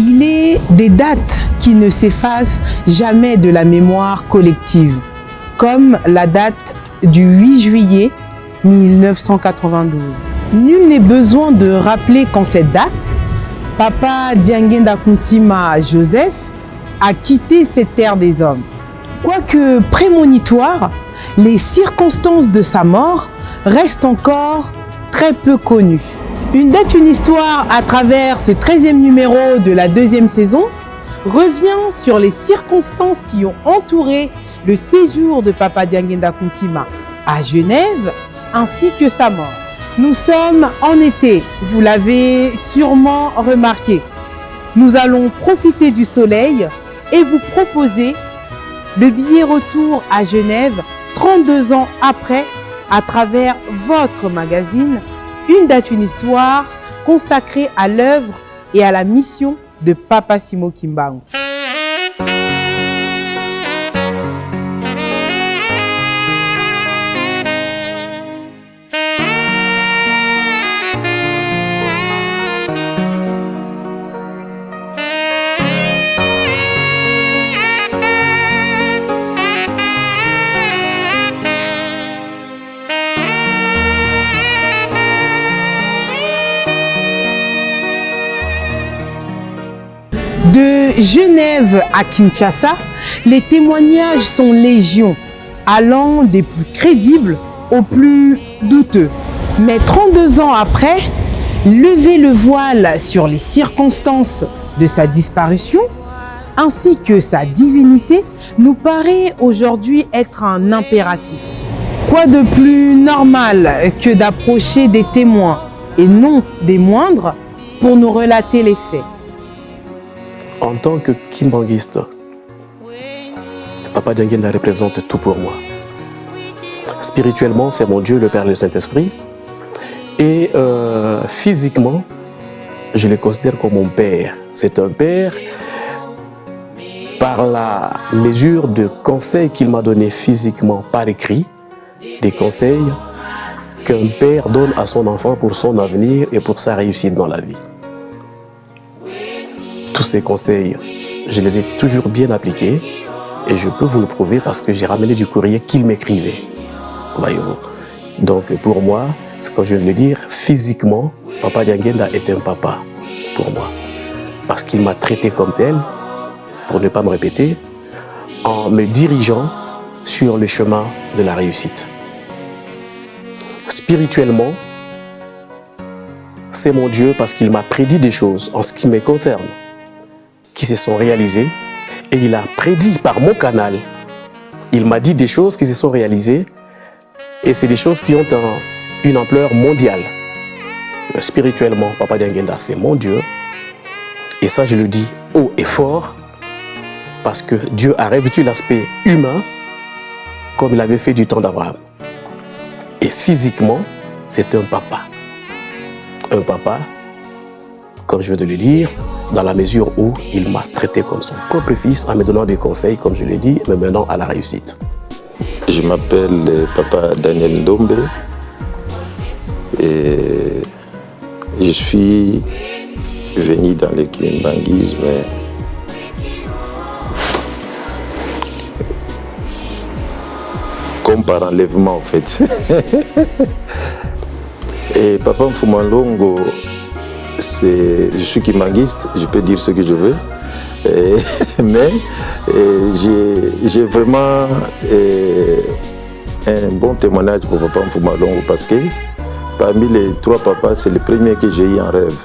Il est des dates qui ne s'effacent jamais de la mémoire collective, comme la date du 8 juillet 1992. Nul n'est besoin de rappeler qu'en cette date, Papa Diangenda Kuntima Joseph a quitté cette terre des hommes. Quoique prémonitoire, les circonstances de sa mort restent encore très peu connues. Une date, une histoire à travers ce 13e numéro de la 2e saison revient sur les circonstances qui ont entouré le séjour de Papa Diangenda Kuntima à Genève ainsi que sa mort. Nous sommes en été, vous l'avez sûrement remarqué. Nous allons profiter du soleil et vous proposer le billet retour à Genève 32 ans après à travers votre magazine Une date, une histoire consacrée à l'œuvre et à la mission de Papa Simo Kimbangu. De Genève à Kinshasa, les témoignages sont légion, allant des plus crédibles aux plus douteux. Mais 32 ans après, lever le voile sur les circonstances de sa disparition, ainsi que sa divinité, nous paraît aujourd'hui être un impératif. Quoi de plus normal que d'approcher des témoins, et non des moindres, pour nous relater les faits. En tant que kimbanguiste, Papa Diangenda représente tout pour moi. Spirituellement, c'est mon Dieu, le Père et le Saint-Esprit. Et physiquement, je le considère comme mon Père. C'est un Père par la mesure de conseils qu'il m'a donné physiquement par écrit, des conseils qu'un père donne à son enfant pour son avenir et pour sa réussite dans la vie. Tous ces conseils, je les ai toujours bien appliqués et je peux vous le prouver parce que j'ai ramené du courrier qu'il m'écrivait. Voyez-vous. Donc pour moi, ce que je viens de le dire, physiquement, Papa Diangenda est un papa pour moi. Parce qu'il m'a traité comme tel, pour ne pas me répéter, en me dirigeant sur le chemin de la réussite. Spirituellement, c'est mon Dieu parce qu'il m'a prédit des choses en ce qui me concerne, qui se sont réalisées, et il a prédit par mon canal, il m'a dit des choses qui se sont réalisées, et c'est des choses qui ont une ampleur mondiale. Spirituellement, Papa Diangenda, c'est mon Dieu, et ça je le dis haut et fort, parce que Dieu a revêtu l'aspect humain, comme il avait fait du temps d'Abraham. Et physiquement, c'est un papa. Un papa, comme je viens de le dire, dans la mesure où il m'a traité comme son propre fils en me donnant des conseils, comme je l'ai dit, me menant à la réussite. Je m'appelle Papa Daniel Ndombe et je suis venu dans le kimbanguisme comme par enlèvement en fait. Et Papa Mfumalongo, je suis kimbanguiste, je peux dire ce que je veux, mais j'ai vraiment un bon témoignage pour Papa Mfumalongo parce que parmi les trois papas, c'est le premier que j'ai eu en rêve.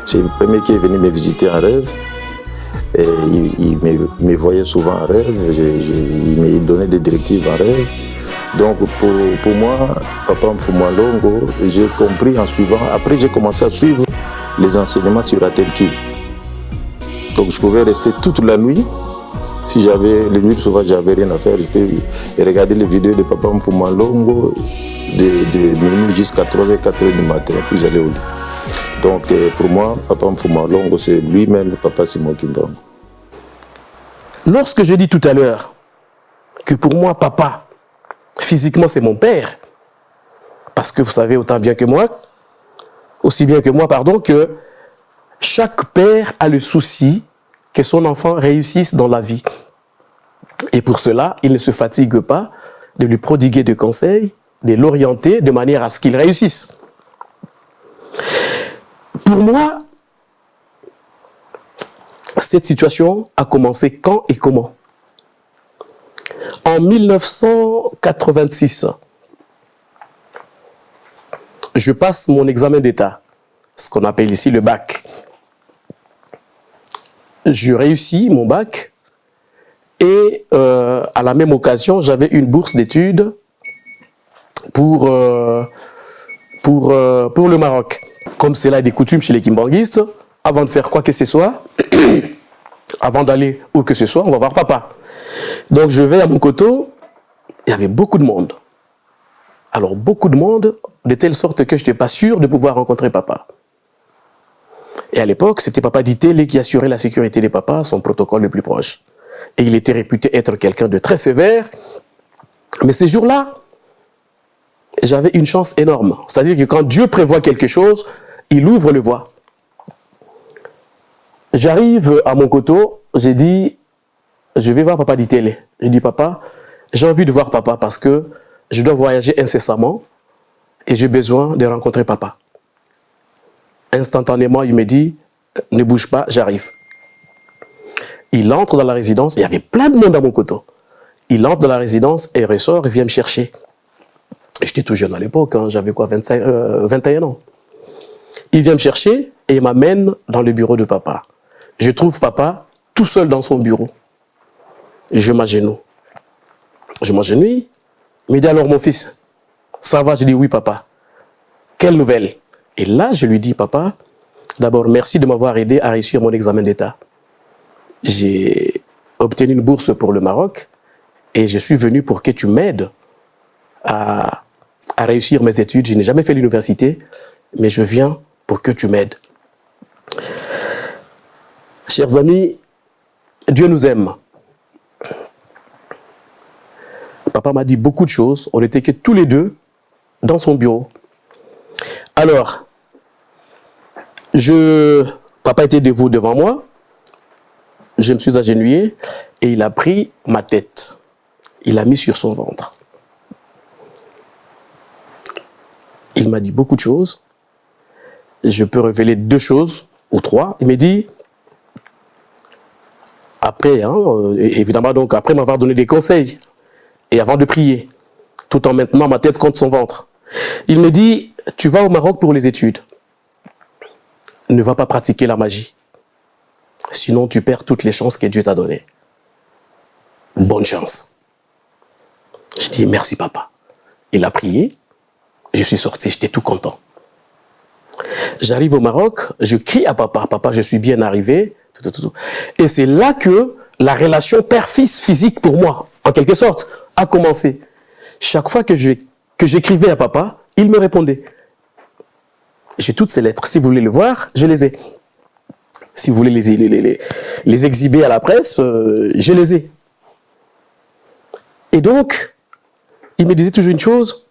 C'est le premier qui est venu me visiter en rêve. Et il me voyait souvent en rêve, il me donnait des directives en rêve. Donc pour moi, Papa Mfuma Longo, j'ai compris en suivant. Après, j'ai commencé à suivre les enseignements sur Atelki. Donc je pouvais rester toute la nuit. Si j'avais, les jours souvent j'avais rien à faire, je peux regarder les vidéos de Papa Mfuma Longo de minuit jusqu'à 3h, 4h du matin, puis j'allais au lit. Donc pour moi, Papa Mfuma Longo, c'est lui-même Papa Simon Kimbangu. Lorsque je dis tout à l'heure que pour moi, papa, physiquement, c'est mon père, parce que vous savez autant bien que moi, aussi bien que moi, pardon, que chaque père a le souci que son enfant réussisse dans la vie. Et pour cela, il ne se fatigue pas de lui prodiguer des conseils, de l'orienter de manière à ce qu'il réussisse. Pour moi, cette situation a commencé quand et comment? En 1986, je passe mon examen d'État, ce qu'on appelle ici le bac. Je réussis mon bac et à la même occasion, j'avais une bourse d'études pour le Maroc. Comme cela est des coutumes chez les kimbanguistes, avant de faire quoi que ce soit, avant d'aller où que ce soit, on va voir papa. Donc je vais à Mokoto, il y avait beaucoup de monde. Alors beaucoup de monde, de telle sorte que je n'étais pas sûr de pouvoir rencontrer papa. Et à l'époque, c'était Papa Ditélé qui assurait la sécurité des papas, son protocole le plus proche. Et il était réputé être quelqu'un de très sévère. Mais ces jours-là, j'avais une chance énorme. C'est-à-dire que quand Dieu prévoit quelque chose, il ouvre le voie. J'arrive à Mokoto, j'ai dit, je vais voir Papa Ditélé. J'ai dit, papa, j'ai envie de voir papa parce que je dois voyager incessamment et j'ai besoin de rencontrer papa. Instantanément, il me dit, ne bouge pas, j'arrive. Il entre dans la résidence, il y avait plein de monde à Mokoto. Il entre dans la résidence et ressort, il vient me chercher. J'étais tout jeune à l'époque, hein, j'avais quoi, 21 ans. Il vient me chercher et il m'amène dans le bureau de papa. Je trouve papa tout seul dans son bureau. Je m'agenouille. Je m'agenouille. Il me dit, alors mon fils, ça va? Je dis, oui papa. Quelle nouvelle? Et là, je lui dis, papa, d'abord, merci de m'avoir aidé à réussir mon examen d'État. J'ai obtenu une bourse pour le Maroc et je suis venu pour que tu m'aides à réussir mes études. Je n'ai jamais fait l'université, mais je viens pour que tu m'aides. Chers amis, Dieu nous aime. Papa m'a dit beaucoup de choses. On n'était que tous les deux dans son bureau. Alors, papa était debout devant moi. Je me suis agenouillé et il a pris ma tête. Il l'a mis sur son ventre. Il m'a dit beaucoup de choses. Je peux révéler 2 choses ou 3. Il m'a dit, après, évidemment, donc après m'avoir donné des conseils et avant de prier, tout en maintenant ma tête contre son ventre, il me dit, tu vas au Maroc pour les études. Ne va pas pratiquer la magie. Sinon, tu perds toutes les chances que Dieu t'a données. Bonne chance. Je dis, merci papa. Il a prié. Je suis sorti, j'étais tout content. J'arrive au Maroc, je crie à papa. Papa, je suis bien arrivé. Et c'est là que la relation père-fils physique pour moi, en quelque sorte, a commencé. Chaque fois que j'écrivais à papa, il me répondait. J'ai toutes ces lettres. Si vous voulez les voir, je les ai. Si vous voulez les exhiber à la presse, je les ai. Et donc, il me disait toujours une chose,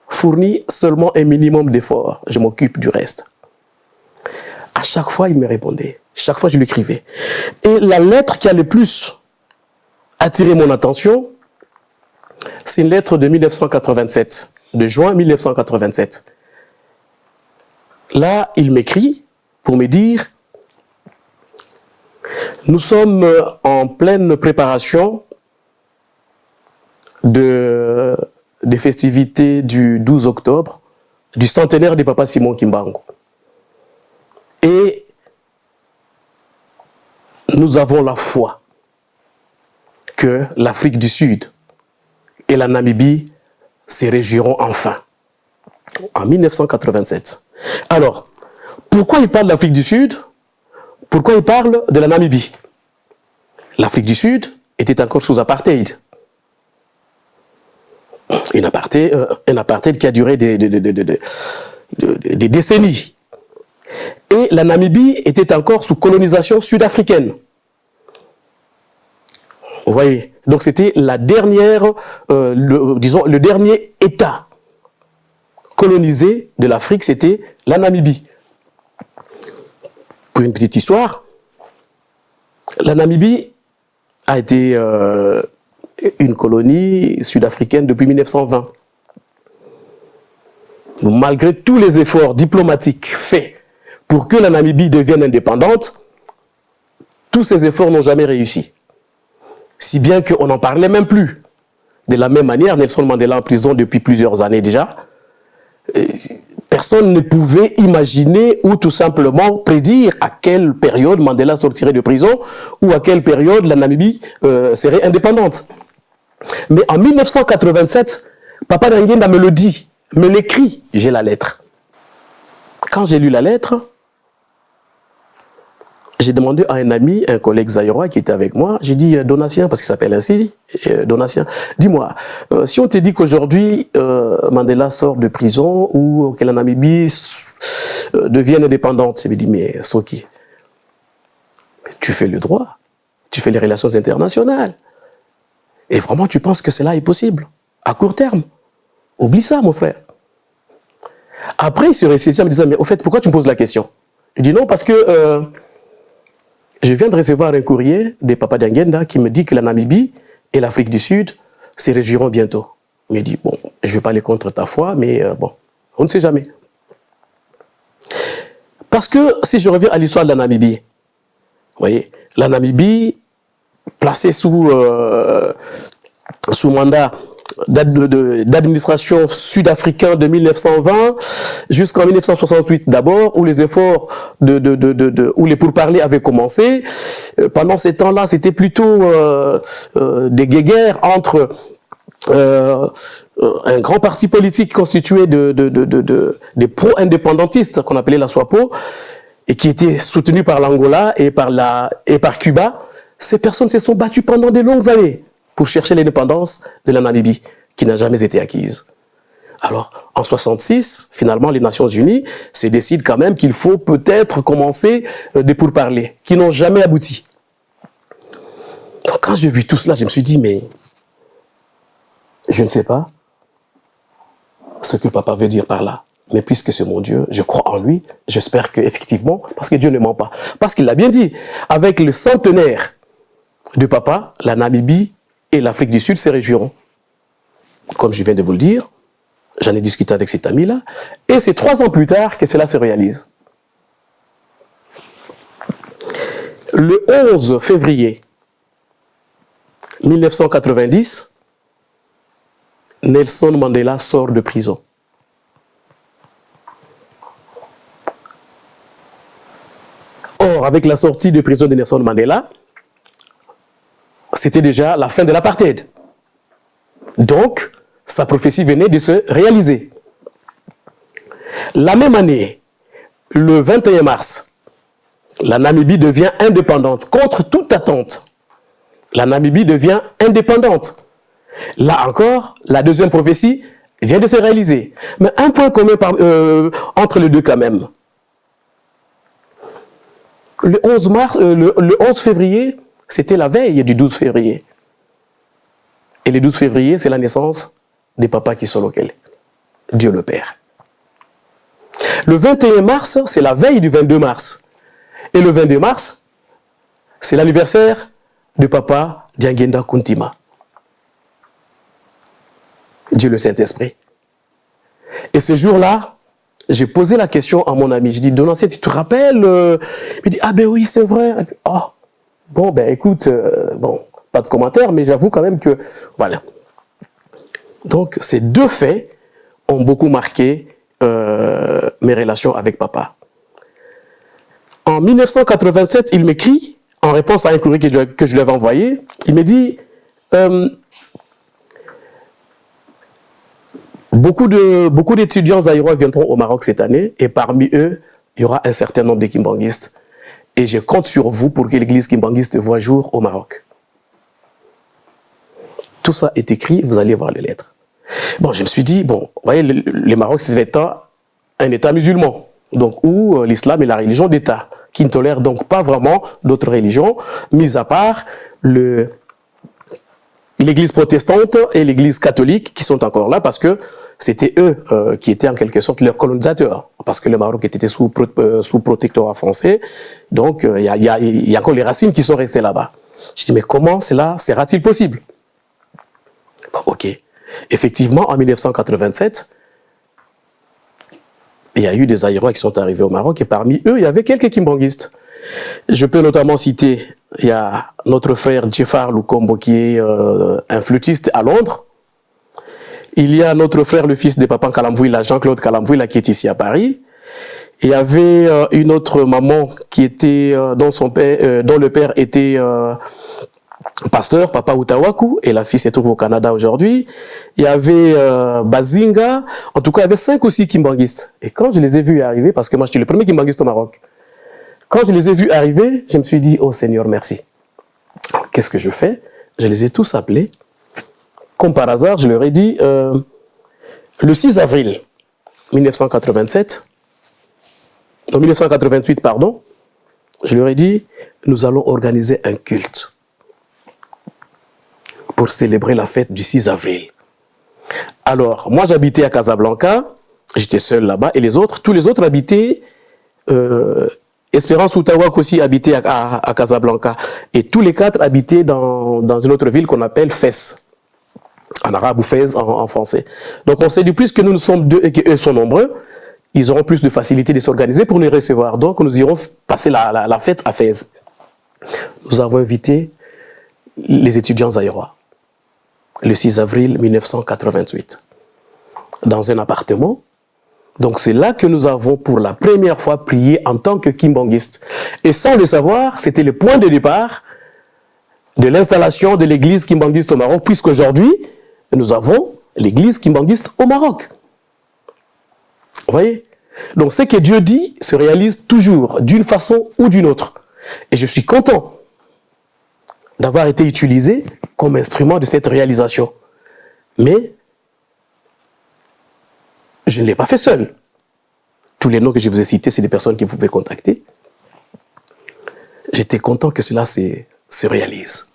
fournis seulement un minimum d'efforts, je m'occupe du reste. À chaque fois, il me répondait. Chaque fois, je lui écrivais. Et la lettre qui a le plus attiré mon attention, c'est une lettre de 1987, de juin 1987. Là, il m'écrit pour me dire, nous sommes en pleine préparation des festivités du 12 octobre, du centenaire de Papa Simon Kimbangu. Et nous avons la foi que l'Afrique du Sud et la Namibie se réjouiront enfin. En 1987. Alors, pourquoi il parle de l'Afrique du Sud? Pourquoi il parle de la Namibie? L'Afrique du Sud était encore sous apartheid. Un apartheid qui a duré des décennies. Et la Namibie était encore sous colonisation sud-africaine. Vous voyez? Donc c'était la dernière, le dernier État colonisé de l'Afrique, c'était la Namibie. Pour une petite histoire, la Namibie a été une colonie sud-africaine depuis 1920. Donc, malgré tous les efforts diplomatiques faits pour que la Namibie devienne indépendante, tous ces efforts n'ont jamais réussi. Si bien qu'on n'en parlait même plus. De la même manière, Nelson Mandela en prison depuis plusieurs années déjà, personne ne pouvait imaginer ou tout simplement prédire à quelle période Mandela sortirait de prison ou à quelle période la Namibie serait indépendante. Mais en 1987, Papa Nangenda me le dit, me l'écrit, j'ai la lettre. Quand j'ai lu la lettre, j'ai demandé à un ami, un collègue zaïrois qui était avec moi, j'ai dit, Donatien, parce qu'il s'appelle ainsi, Donatien, dis-moi, si on te dit qu'aujourd'hui Mandela sort de prison ou que la Namibie devienne indépendante, je me dis, mais Soki, tu fais le droit, tu fais les relations internationales. Et vraiment, tu penses que cela est possible, à court terme? Oublie ça, mon frère. Après, il se ressaisi en me disant, mais au fait, pourquoi tu me poses la question? Je dis non, parce que je viens de recevoir un courrier de Papa Nangenda qui me dit que la Namibie et l'Afrique du Sud se réjouiront bientôt. Il me dit, bon, je ne vais pas aller contre ta foi, mais bon, on ne sait jamais. Parce que si je reviens à l'histoire de la Namibie, vous voyez, la Namibie, placée sous mandat d'administration sud-africain de 1920 jusqu'en 1968 d'abord, où les efforts où les pourparlers avaient commencé. Pendant ces temps-là, c'était plutôt des guéguerres entre un grand parti politique constitué des pro-indépendantistes qu'on appelait la SWAPO et qui était soutenu par l'Angola et par Cuba. Ces personnes se sont battues pendant de longues années pour chercher l'indépendance de la Namibie, qui n'a jamais été acquise. Alors, en 1966, finalement, les Nations Unies se décident quand même qu'il faut peut-être commencer des pourparlers, qui n'ont jamais abouti. Donc, quand j'ai vu tout cela, je me suis dit, mais je ne sais pas ce que papa veut dire par là. Mais puisque c'est mon Dieu, je crois en lui, j'espère qu'effectivement, parce que Dieu ne ment pas, parce qu'il l'a bien dit, avec le centenaire de papa, la Namibie et l'Afrique du Sud se réjouiront. Comme je viens de vous le dire, j'en ai discuté avec cet ami-là, et c'est 3 ans plus tard que cela se réalise. Le 11 février 1990, Nelson Mandela sort de prison. Or, avec la sortie de prison de Nelson Mandela, c'était déjà la fin de l'apartheid. Donc, sa prophétie venait de se réaliser. La même année, le 21 mars, la Namibie devient indépendante, contre toute attente. La Namibie devient indépendante. Là encore, la deuxième prophétie vient de se réaliser. Mais un point commun entre les deux quand même. Le 11 février, c'était la veille du 12 février. Et le 12 février, c'est la naissance des papas qui sont locaux. Dieu le Père. Le 21 mars, c'est la veille du 22 mars. Et le 22 mars, c'est l'anniversaire de papa Nangenda Kuntima. Dieu le Saint-Esprit. Et ce jour-là, j'ai posé la question à mon ami. Je dis, Donatien, tu te rappelles? Il me dit, ah ben oui, c'est vrai. Oh. Bon, ben écoute, bon, pas de commentaire, mais j'avoue quand même que, voilà. Donc, ces deux faits ont beaucoup marqué mes relations avec papa. En 1987, il m'écrit, en réponse à un courrier que je lui avais envoyé, il me dit, Beaucoup d'étudiants zaïrois viendront au Maroc cette année et parmi eux, il y aura un certain nombre de kimbanguistes. Et je compte sur vous pour que l'église kimbanguiste voie jour au Maroc. Tout ça est écrit, vous allez voir les lettres. Bon, je me suis dit, bon, vous voyez, le Maroc, c'est un État musulman, donc où l'islam est la religion d'État, qui ne tolère donc pas vraiment d'autres religions, mis à part l'église protestante et l'église catholique qui sont encore là parce que c'était eux qui étaient en quelque sorte leurs colonisateurs, parce que le Maroc était sous protectorat français, donc il y a encore les racines qui sont restées là-bas. Je dis, mais comment cela sera-t-il possible? Bon, ok. Effectivement, en 1987, il y a eu des Zaïrois qui sont arrivés au Maroc et parmi eux, il y avait quelques kimbanguistes. Je peux notamment citer, il y a notre frère Djefar Lukombo qui est un flûtiste à Londres. Il y a notre frère, le fils de Papa Kalamvouila, Jean-Claude Kalamvouila, qui est ici à Paris. Il y avait une autre maman qui était, dont le père était pasteur, Papa Utawaku, et la fille se trouve au Canada aujourd'hui. Il y avait Bazinga. En tout cas, il y avait 5 ou 6 kimbanguistes. Et quand je les ai vus arriver, parce que moi, j'étais le premier kimbanguiste au Maroc, quand je les ai vus arriver, je me suis dit, oh Seigneur, merci. Qu'est-ce que je fais? Je les ai tous appelés. Comme par hasard, je leur ai dit, le 6 avril 1988, pardon, je leur ai dit, nous allons organiser un culte pour célébrer la fête du 6 avril. Alors, moi j'habitais à Casablanca, j'étais seul là-bas, et tous les autres habitaient, Espérance Outawak aussi habitait à Casablanca, et tous les 4 habitaient dans une autre ville qu'on appelle Fès. En arabe ou Fès en français. Donc on s'est dit, puisque nous sommes 2 et qu'eux sont nombreux, ils auront plus de facilité de s'organiser pour nous recevoir. Donc nous irons passer la fête à Fès. Nous avons invité les étudiants zaïrois le 6 avril 1988 dans un appartement. Donc c'est là que nous avons pour la première fois prié en tant que kimbanguistes. Et sans le savoir, c'était le point de départ de l'installation de l'église kimbanguiste au Maroc, puisqu'aujourd'hui, nous avons l'église kimbanguiste au Maroc. Vous voyez? Donc ce que Dieu dit se réalise toujours, d'une façon ou d'une autre. Et je suis content d'avoir été utilisé comme instrument de cette réalisation. Mais je ne l'ai pas fait seul. Tous les noms que je vous ai cités, c'est des personnes que vous pouvez contacter. J'étais content que cela se réalise.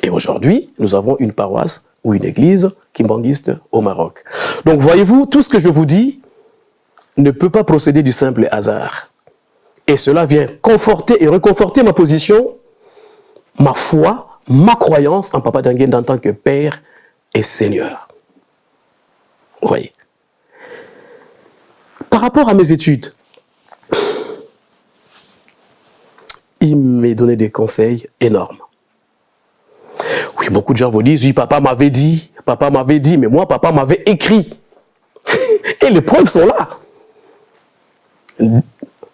Et aujourd'hui, nous avons une paroisse ou une église kimbanguiste au Maroc. Donc voyez-vous, tout ce que je vous dis ne peut pas procéder du simple hasard. Et cela vient conforter et reconforter ma position, ma foi, ma croyance en Papa Danguen en tant que Père et Seigneur. Vous voyez. Par rapport à mes études, il m'a donné des conseils énormes. Oui, beaucoup de gens vous disent, oui, papa m'avait dit, mais moi, papa m'avait écrit. Et les preuves sont là.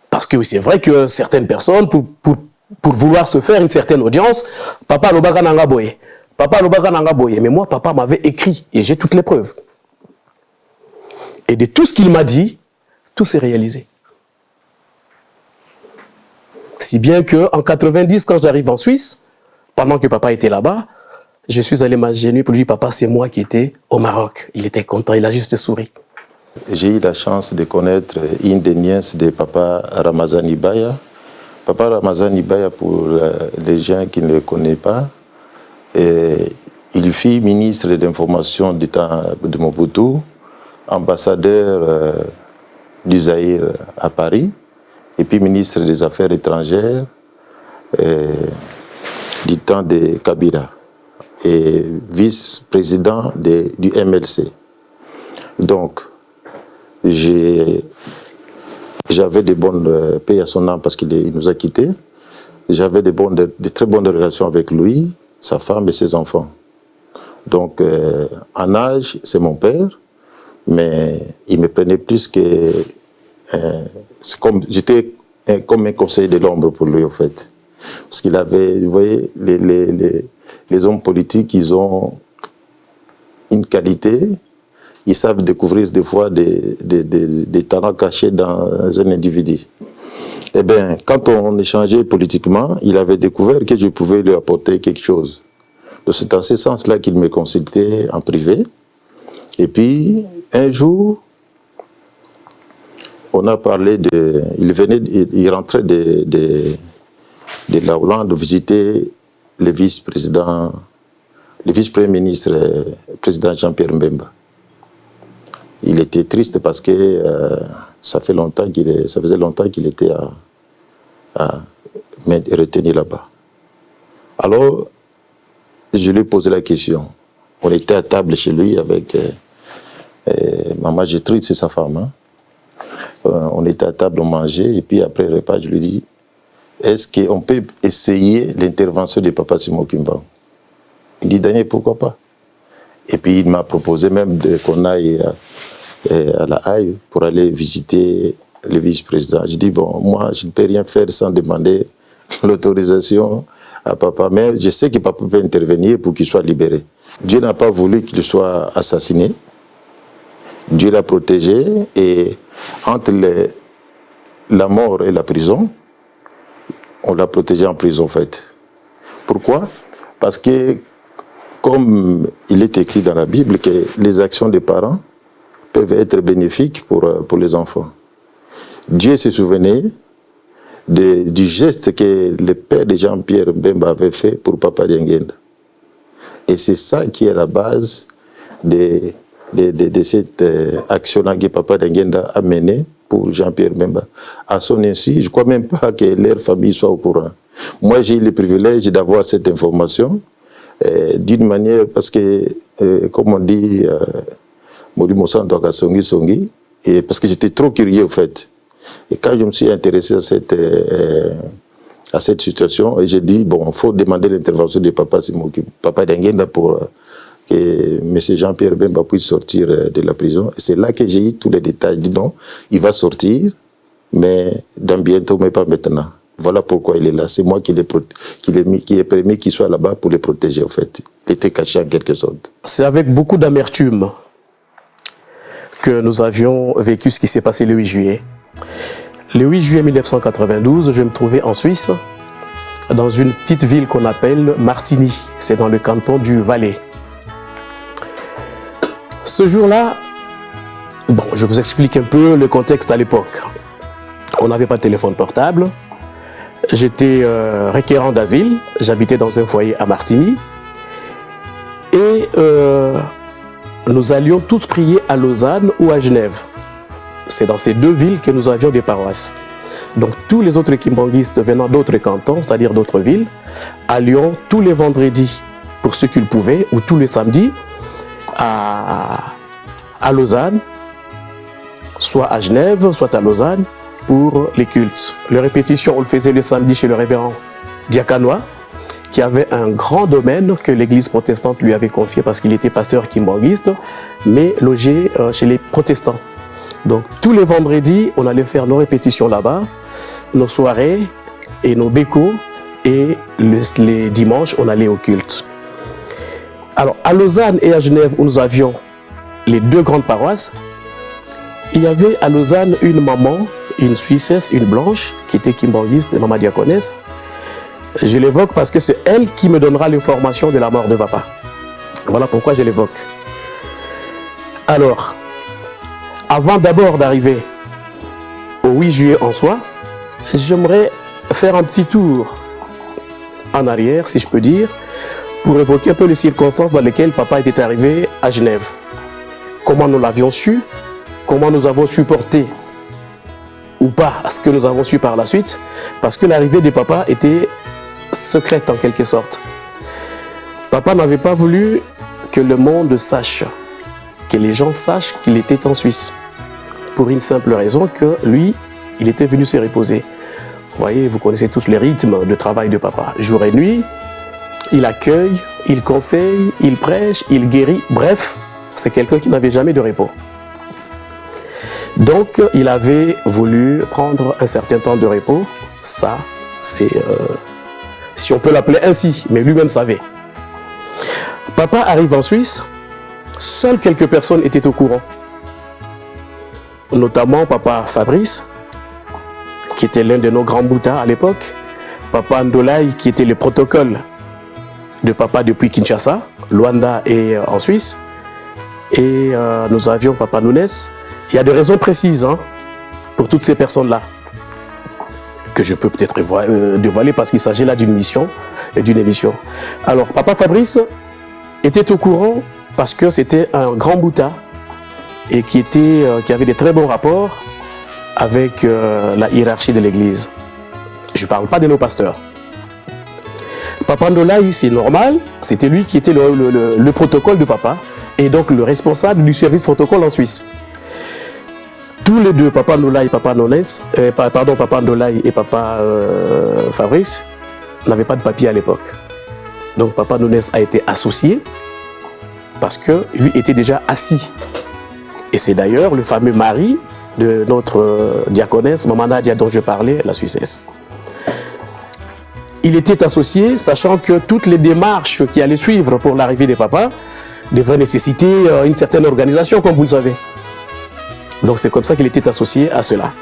Parce que oui, c'est vrai que certaines personnes, pour vouloir se faire une certaine audience, papa l'obaka nanga boye. Papa l'obaka nanga boye. Mais moi, papa m'avait écrit et j'ai toutes les preuves. Et de tout ce qu'il m'a dit, tout s'est réalisé. Si bien qu'en 90, quand j'arrive en Suisse, pendant que papa était là-bas, je suis allé m'agenouiller pour lui dire, papa, c'est moi qui étais au Maroc. Il était content, il a juste souri. J'ai eu la chance de connaître une des nièces de papa Ramazan Ibaya. Papa Ramazan Ibaya, pour les gens qui ne le connaissent pas, il fut ministre d'information du temps de Mobutu, ambassadeur du Zaïre à Paris, et puis ministre des Affaires étrangères du temps de Kabila, et vice-président du MLC. Donc, j'avais de bonnes paix à son âme parce qu'il nous a quittés. J'avais de très bonnes relations avec lui, sa femme et ses enfants. Donc, en âge, c'est mon père, mais il me prenait plus que... j'étais comme un conseiller de l'ombre pour lui, en fait. Parce qu'il avait, vous voyez, les hommes politiques, ils ont une qualité, ils savent découvrir des fois des talents cachés dans un individu. Eh bien, quand on échangeait politiquement, il avait découvert que je pouvais lui apporter quelque chose. Donc c'est dans ce sens-là qu'il me consultait en privé. Et puis, un jour, on a parlé de... Il rentrait de la Hollande visiter le vice-premier ministre, président Jean-Pierre Mbemba. Il était triste parce que ça faisait longtemps qu'il était à retenu là-bas. Alors, je lui ai posé la question. On était à table chez lui avec Maman Gertrude, c'est sa femme. Hein? On était à table, on mangeait, et puis après le repas, je lui dis, est-ce qu'on peut essayer l'intervention de Papa Simon Kimbangu? Il dit, Daniel, pourquoi pas? Et puis il m'a proposé même qu'on aille à La Haye pour aller visiter le vice-président. Je dis, bon, moi, je ne peux rien faire sans demander l'autorisation à Papa, mais je sais que Papa peut intervenir pour qu'il soit libéré. Dieu n'a pas voulu qu'il soit assassiné. Dieu l'a protégé, et entre la mort et la prison, on l'a protégé en prison, en fait. Pourquoi? Parce que, comme il est écrit dans la Bible, que les actions des parents peuvent être bénéfiques pour les enfants. Dieu se souvenait du geste que le père de Jean-Pierre Mbemba avait fait pour Papa Diengenda. Et c'est ça qui est la base de cette action-là que Papa Diengenda a menée pour Jean-Pierre Mbemba. À son insu, je ne crois même pas que leur famille soit au courant. Moi, j'ai eu le privilège d'avoir cette information d'une manière, parce que, comme on dit, et parce que j'étais trop curieux, au fait. Et quand je me suis intéressé à cette situation, j'ai dit, bon, il faut demander l'intervention de Papa Diengenda pour que M. Jean-Pierre Mbemba puisse sortir de la prison. Et c'est là que j'ai eu tous les détails. Je dis non, il va sortir, mais dans bientôt, mais pas maintenant. Voilà pourquoi il est là. C'est moi qui ai permis qu'il soit là-bas pour les protéger, en fait. Il était caché en quelque sorte. C'est avec beaucoup d'amertume que nous avions vécu ce qui s'est passé le 8 juillet. Le 8 juillet 1992, je me trouvais en Suisse, dans une petite ville qu'on appelle Martigny. C'est dans le canton du Valais. Ce jour-là, bon, je vous explique un peu le contexte à l'époque. On n'avait pas de téléphone portable. J'étais requérant d'asile. J'habitais dans un foyer à Martigny. Et nous allions tous prier à Lausanne ou à Genève. C'est dans ces deux villes que nous avions des paroisses. Donc tous les autres kimbanguistes venant d'autres cantons, c'est-à-dire d'autres villes, allions tous les vendredis, pour ceux qu'ils pouvaient, ou tous les samedis, à Lausanne, soit à Genève, soit à Lausanne, pour les cultes. Les répétitions, on le faisait le samedi chez le révérend Diakanois, qui avait un grand domaine que l'église protestante lui avait confié parce qu'il était pasteur kimbanguiste, mais logé chez les protestants. Donc tous les vendredis, on allait faire nos répétitions là-bas, nos soirées et nos bécos, et les dimanches, on allait au culte. Alors à Lausanne et à Genève, où nous avions les deux grandes paroisses, il y avait à Lausanne une maman, une Suissesse, une blanche, qui était kimbanguiste, maman diaconesse. Je l'évoque parce que c'est elle qui me donnera l'information de la mort de papa. Voilà pourquoi je l'évoque. Alors, avant d'abord d'arriver au 8 juillet en soi, j'aimerais faire un petit tour en arrière, si je peux dire, pour évoquer un peu les circonstances dans lesquelles papa était arrivé à Genève. Comment nous l'avions su, comment nous avons supporté ou pas ce que nous avons su par la suite, parce que l'arrivée de papa était secrète en quelque sorte. Papa n'avait pas voulu que le monde sache, que les gens sachent qu'il était en Suisse, pour une simple raison que lui, il était venu se reposer. Vous voyez, vous connaissez tous les rythmes de travail de papa. Jour et nuit, il accueille, il conseille, il prêche, il guérit. Bref, c'est quelqu'un qui n'avait jamais de repos. Donc, il avait voulu prendre un certain temps de repos. Ça, c'est, si on peut l'appeler ainsi, mais lui-même savait. Papa arrive en Suisse Seules quelques personnes étaient au courant. Notamment papa Fabrice, qui était l'un de nos grands boutins à l'époque. Papa Ndolaï, qui était le protocole de papa depuis Kinshasa, Luanda et en Suisse. Et nous avions papa Nunes. Il y a des raisons précises pour toutes ces personnes-là que je peux peut-être dévoiler parce qu'il s'agit là d'une mission et d'une émission. Alors, papa Fabrice était au courant parce que c'était un grand boutin et qui avait des très bons rapports avec la hiérarchie de l'église. Je ne parle pas de nos pasteurs. Papa Ndolaï, c'est normal, c'était lui qui était le protocole de papa et donc le responsable du service protocole en Suisse. Tous les deux, papa Ndolaï et papa Ndolaï et papa Fabrice, n'avaient pas de papier à l'époque. Donc papa Nunes a été associé parce que lui était déjà assis. Et c'est d'ailleurs le fameux mari de notre diaconesse, Maman Nadia, dont je parlais, la Suissesse. Il était associé, sachant que toutes les démarches qui allaient suivre pour l'arrivée des papas devraient nécessiter une certaine organisation, comme vous le savez. Donc c'est comme ça qu'il était associé à cela.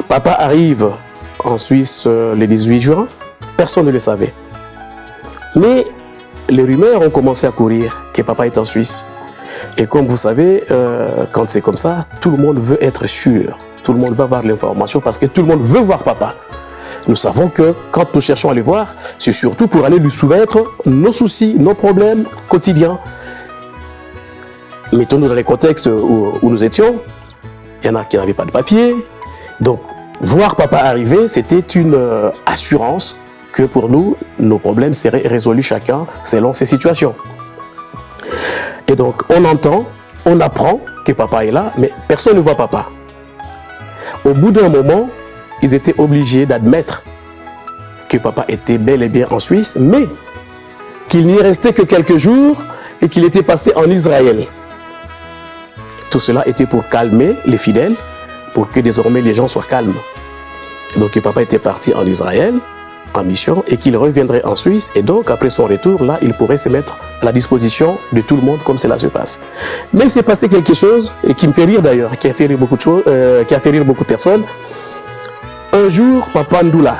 Papa arrive en Suisse le 18 juin, personne ne le savait. Mais les rumeurs ont commencé à courir que papa est en Suisse. Et comme vous savez, quand c'est comme ça, tout le monde veut être sûr. Tout le monde va avoir l'information parce que tout le monde veut voir papa. Nous savons que quand nous cherchons à le voir, c'est surtout pour aller lui soumettre nos soucis, nos problèmes quotidiens. Mettons-nous dans les contextes où nous étions. Il y en a qui n'avaient pas de papier. Donc, voir papa arriver, c'était une assurance que pour nous, nos problèmes seraient résolus chacun selon ses situations. Et donc, on entend, on apprend que papa est là, mais personne ne voit papa. Au bout d'un moment, ils étaient obligés d'admettre que papa était bel et bien en Suisse, mais qu'il n'y restait que quelques jours et qu'il était passé en Israël. Tout cela était pour calmer les fidèles, pour que désormais les gens soient calmes. Donc que papa était parti en Israël, en mission, et qu'il reviendrait en Suisse, et donc après son retour, là, il pourrait se mettre à la disposition de tout le monde comme cela se passe. Mais il s'est passé quelque chose, et qui me fait rire d'ailleurs, qui a fait rire beaucoup de personnes. Un jour, papa Ndoula,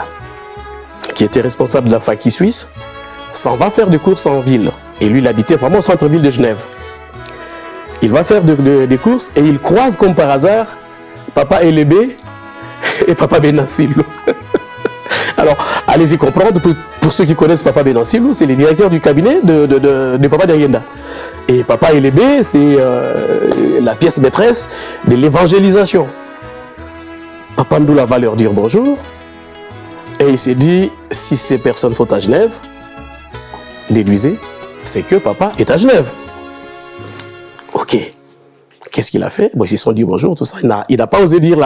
qui était responsable de la faculté suisse, s'en va faire des courses en ville. Et lui, il habitait vraiment au centre-ville de Genève. Il va faire des courses et il croise comme par hasard papa Elébé et papa Benansilou. Alors, allez-y comprendre, pour ceux qui connaissent papa Benansilou, c'est le directeur du cabinet de papa Derienda. Et papa Elébé, c'est la pièce maîtresse de l'évangélisation. Papa Ndoula va leur dire bonjour. Et il s'est dit, si ces personnes sont à Genève, déduisez, c'est que papa est à Genève. Ok. Qu'est-ce qu'il a fait? Bon, ils se sont dit bonjour, tout ça. Il n'a pas osé dire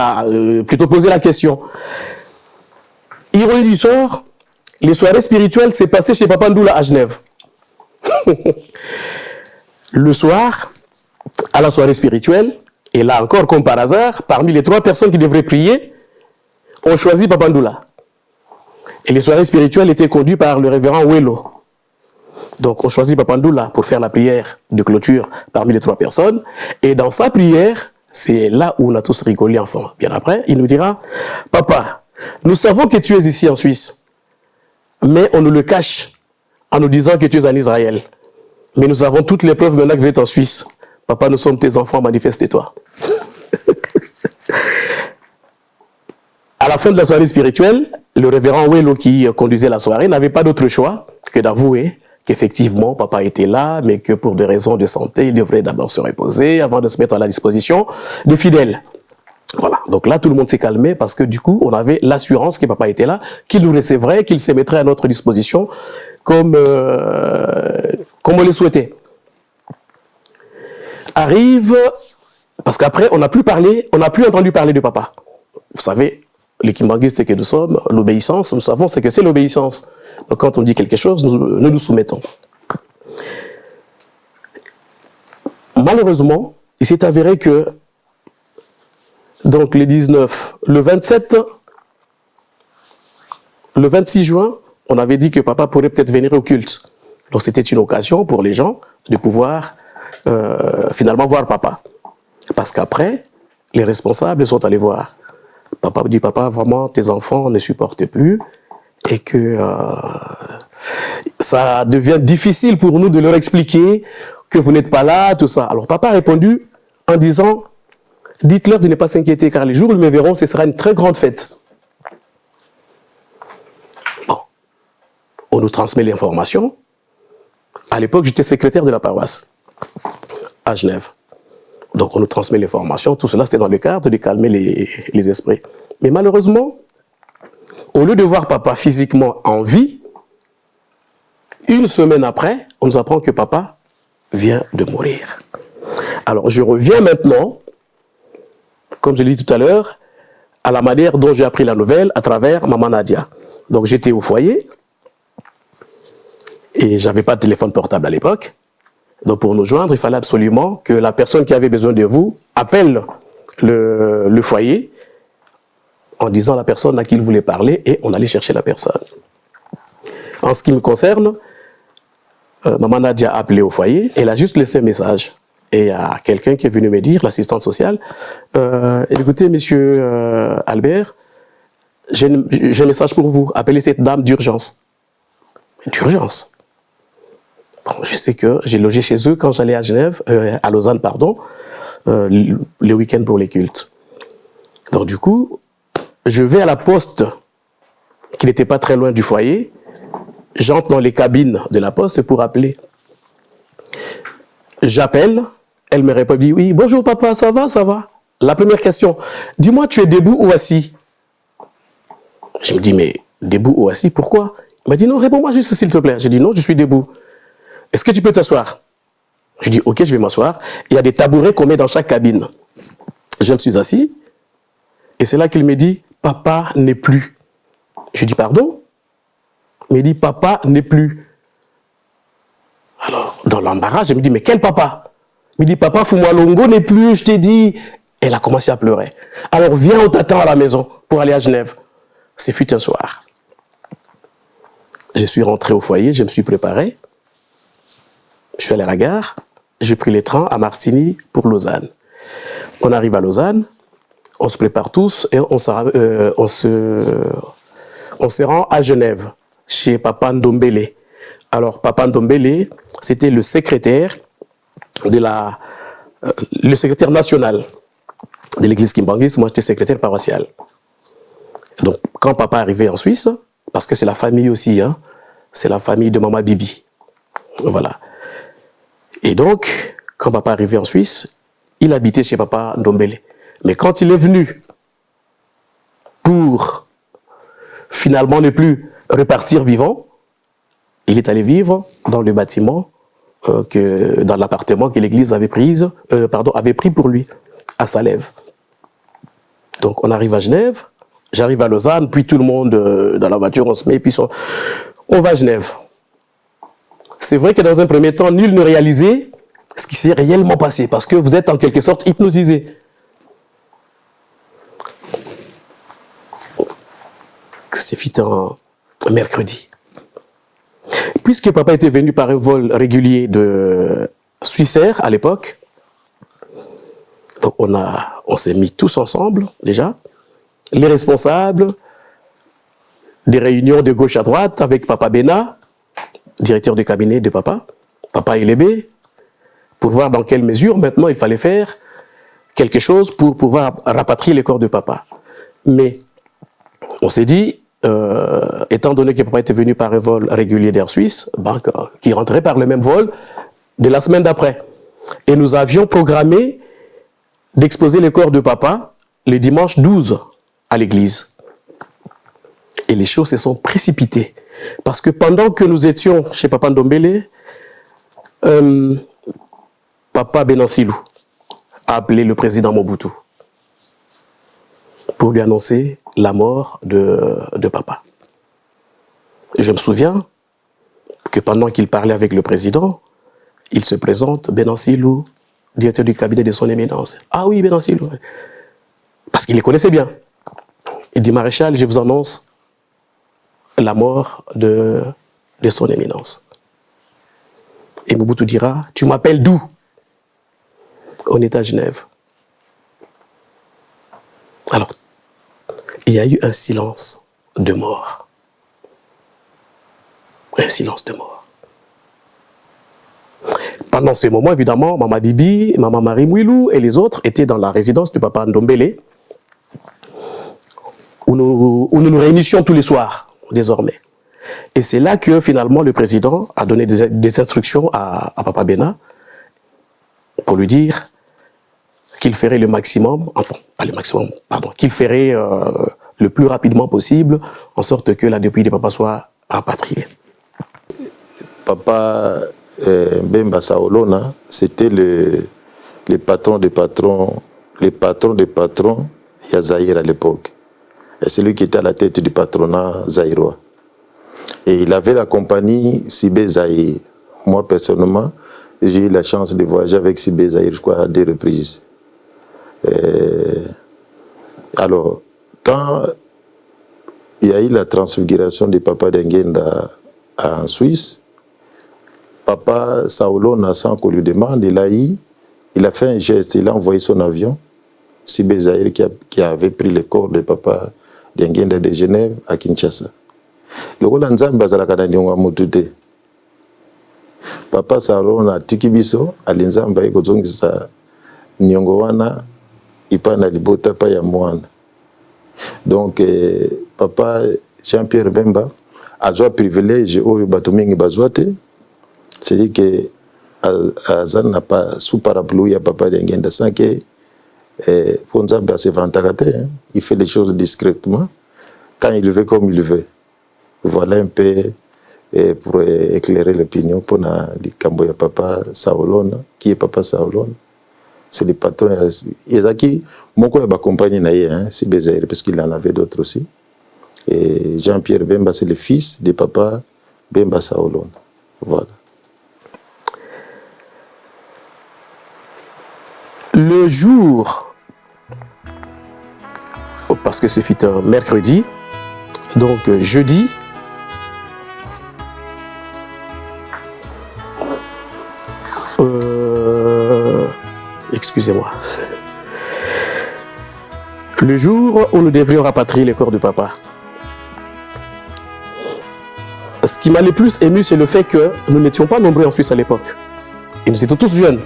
plutôt poser la question. Ironie du sort, les soirées spirituelles s'est passé chez papa Ndoula à Genève. Le soir, à la soirée spirituelle, et là encore, comme par hasard, parmi les 3 personnes qui devraient prier, on choisit papa Ndoula. Et les soirées spirituelles étaient conduites par le révérend Welo. Donc on choisit papa Ndoula pour faire la prière de clôture parmi les 3 personnes. Et dans sa prière, c'est là où on a tous rigolé enfant. Bien après, il nous dira, papa, nous savons que tu es ici en Suisse, mais on nous le cache en nous disant que tu es en Israël. Mais nous avons toutes les preuves maintenant que tu es en Suisse. Papa, nous sommes tes enfants, manifeste-toi. À la fin de la soirée spirituelle, le révérend Welo qui conduisait la soirée n'avait pas d'autre choix que d'avouer qu'effectivement papa était là, mais que pour des raisons de santé, il devrait d'abord se reposer avant de se mettre à la disposition des fidèles. Voilà, donc là tout le monde s'est calmé parce que du coup on avait l'assurance que papa était là, qu'il nous recevrait, qu'il se mettrait à notre disposition comme on le souhaitait. Arrive, parce qu'après on n'a plus entendu parler de papa. Vous savez, les kimbanguistes que nous sommes, l'obéissance, nous savons c'est que c'est l'obéissance. Donc quand on dit quelque chose, nous nous soumettons. Malheureusement, il s'est avéré que donc le 19, le 27, le 26 juin, on avait dit que papa pourrait peut-être venir au culte. Donc c'était une occasion pour les gens de pouvoir finalement voir papa. Parce qu'après, les responsables sont allés voir. Papa dit, papa, vraiment, tes enfants ne supportent plus et que ça devient difficile pour nous de leur expliquer que vous n'êtes pas là, tout ça. Alors papa a répondu en disant, dites-leur de ne pas s'inquiéter car les jours où ils me verront, ce sera une très grande fête. Bon, on nous transmet l'information. À l'époque, j'étais secrétaire de la paroisse à Genève. Donc on nous transmet l'information, tout cela c'était dans le cadre de calmer les esprits. Mais malheureusement, au lieu de voir papa physiquement en vie, une semaine après, on nous apprend que papa vient de mourir. Alors je reviens maintenant, comme je l'ai dit tout à l'heure, à la manière dont j'ai appris la nouvelle à travers maman Nadia. Donc j'étais au foyer et j'avais pas de téléphone portable à l'époque. Donc pour nous joindre, il fallait absolument que la personne qui avait besoin de vous appelle le foyer en disant à la personne à qui il voulait parler et on allait chercher la personne. En ce qui me concerne, maman Nadia a appelé au foyer, elle a juste laissé un message. Et il y a quelqu'un qui est venu me dire, l'assistante sociale, écoutez monsieur Albert, j'ai un message pour vous, appelez cette dame d'urgence. D'urgence? Bon, je sais que j'ai logé chez eux quand j'allais à Genève, à Lausanne, pardon, le week-end pour les cultes. Donc du coup, je vais à la poste, qui n'était pas très loin du foyer, j'entre dans les cabines de la poste pour appeler. J'appelle, elle me répond, dit, oui, bonjour papa, ça va, ça va. La première question, dis-moi, tu es debout ou assis? Je me dis, mais debout ou assis, pourquoi? Il m'a dit, non, réponds-moi juste s'il te plaît. J'ai dit, non, je suis debout. Est-ce que tu peux t'asseoir? Je dis, ok, je vais m'asseoir. Il y a des tabourets qu'on met dans chaque cabine. Je me suis assis. Et c'est là qu'il me dit, papa n'est plus. Je dis, pardon? Il me dit, papa n'est plus. Alors, dans l'embarras, je me dis, mais quel papa? Il me dit, papa Fumwalongo n'est plus, je t'ai dit. Elle a commencé à pleurer. Alors, viens, on t'attend à la maison pour aller à Genève. Ce fut un soir. Je suis rentré au foyer, je me suis préparé. Je suis allé à la gare, j'ai pris les trains à Martigny pour Lausanne. On arrive à Lausanne, on se prépare tous et on se rend à Genève, chez Papa Ndombele. Alors, Papa Ndombele, c'était le secrétaire le secrétaire national de l'église Kimbanguiste. Moi, j'étais secrétaire paroissial. Donc, quand Papa est arrivé en Suisse, parce que c'est la famille aussi, hein, c'est la famille de Maman Bibi. Voilà. Et donc, quand papa est arrivé en Suisse, il habitait chez Papa Ndombele. Mais quand il est venu pour finalement ne plus repartir vivant, il est allé vivre dans le bâtiment, dans l'appartement que l'église avait pris pour lui, à Salève. Donc on arrive à Genève, j'arrive à Lausanne, puis tout le monde dans la voiture, on se met, puis on va à Genève. C'est vrai que dans un premier temps, nul ne réalisait ce qui s'est réellement passé, parce que vous êtes en quelque sorte hypnotisé. Ce fut un mercredi. Puisque papa était venu par un vol régulier de Swissair à l'époque, donc on s'est mis tous ensemble déjà, les responsables, des réunions de gauche à droite avec Papa Bena, directeur de cabinet de Papa Elébé, pour voir dans quelle mesure maintenant il fallait faire quelque chose pour pouvoir rapatrier les corps de Papa. Mais on s'est dit, étant donné que Papa était venu par un vol régulier d'Air Suisse, qui rentrait par le même vol de la semaine d'après. Et nous avions programmé d'exposer les corps de Papa le dimanche 12 à l'église. Et les choses se sont précipitées. Parce que pendant que nous étions chez Papa Ndombele, Papa Benansilou a appelé le président Mobutu pour lui annoncer la mort de Papa. Et je me souviens que pendant qu'il parlait avec le président, il se présente, Benansilou, directeur du cabinet de son éminence. Ah oui, Benansilou. Parce qu'il les connaissait bien. Il dit, maréchal, je vous annonce la mort de son éminence. Et Mobutu dira, tu m'appelles d'où? on était à Genève. Alors, il y a eu un silence de mort. Un silence de mort. Pendant ce moment, évidemment, Maman Bibi, Maman Marie Mouilou et les autres étaient dans la résidence du papa Ndombele, où nous réunissions tous les soirs, désormais. Et c'est là que, finalement, le président a donné des instructions à Papa Bena pour lui dire qu'il ferait le maximum, enfin, pas le maximum, pardon, qu'il ferait le plus rapidement possible, en sorte que la dépouille de papa soit rapatriée. Papa Mbemba Saolona, c'était le patron des patrons, il y a Zaïre à l'époque. Et c'est lui qui était à la tête du patronat zaïrois. Et il avait la compagnie Sibé Zaïre. Moi, personnellement, j'ai eu la chance de voyager avec Sibé Zaïre, je crois, à 2 reprises. Alors, quand il y a eu la transfiguration de Papa Dengenda en Suisse, Papa Saolona, sans qu'on lui demande, il a fait un geste, il a envoyé son avion, Sibé Zaïre, qui avait pris le corps de Papa Dengenda de Genève à Kinshasa. Le rôle Nzambe azalaka na niongo mutu te. Papa Saolona atiki biso alinzamba ekozongisa niongo wana ipana libota pa ya mwana. Donc Papa Jean-Pierre Bemba azwa privilège oyo bato mingi bazwa te. C'est-à-dire que Azan n'a pas sous parapluie à Papa Dengenda sans que pour Nzambe se vantaka te. Il fait les choses discrètement quand il veut comme il veut. Voilà un peu pour éclairer l'opinion pour le Camboya Papa Saolona. Qui est Papa Saolona? C'est le patron. Ezaki, mon coeur accompagné c'est Bézaïr, parce qu'il en avait d'autres aussi. Et Jean-Pierre Bemba, c'est le fils de Papa Bemba Saolona. Voilà. Le jour, parce que ce fut un mercredi, donc jeudi, excusez-moi. Le jour où nous devrions rapatrier le corps de papa. Ce qui m'a le plus ému, c'est le fait que nous n'étions pas nombreux en Suisse à l'époque. Et nous étions tous jeunes.